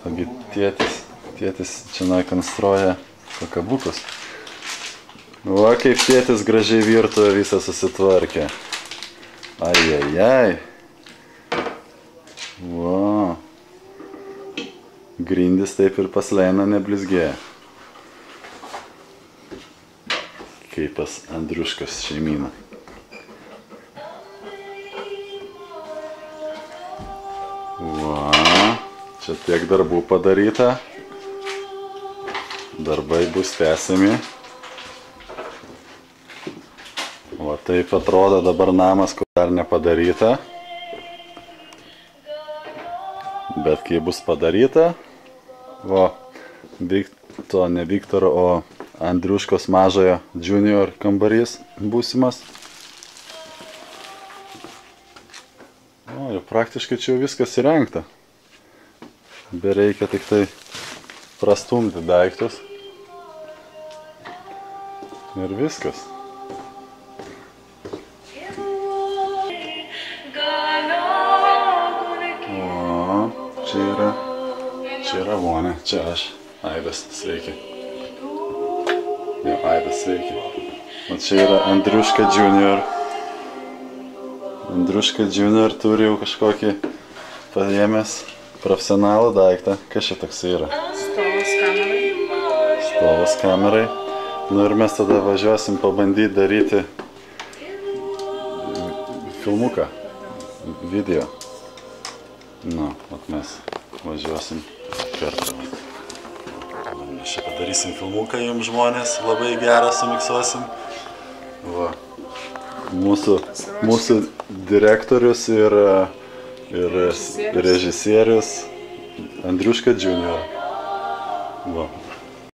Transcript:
Taigi tėtis čia konstruoja pakabukus. Va, kaip tėtis gražiai virtuvę visą susitvarkė. Ajajaj. Va. Grindis taip ir pasleina neblizgėja. Kaip pas Andriuškos šeimyną. Va. Čia tiek darbų padaryta. Darbai bus tęsiami. O taip atrodo dabar namas, kur dar nepadaryta. Bet kai bus padaryta, ne Viktoro, o Andriuškos mažojo junior kambarys būsimas. O, jau praktiškai čia viskas įrengta. Bereikia tik tai prastumti daiktus. Ir viskas. Čia yra vonė, čia aš, Aidas, sveiki. Jo, Aidas, sveiki. O čia yra Andriuška junior. Andriuška junior turi jau kažkokį paėmęs profesionalų daiktą. Kas čia toks yra? Stovas kamerai. Stovas kamerai. Nu ir mes tada važiuosim pabandyti daryti filmuką, video. Nu, mes važiuosim kartą. Mes čia padarysim filmuką jums žmonės, labai gerą sumiksuosim. Va. Mūsų direktorius ir režisierius Andriuška junior. Va.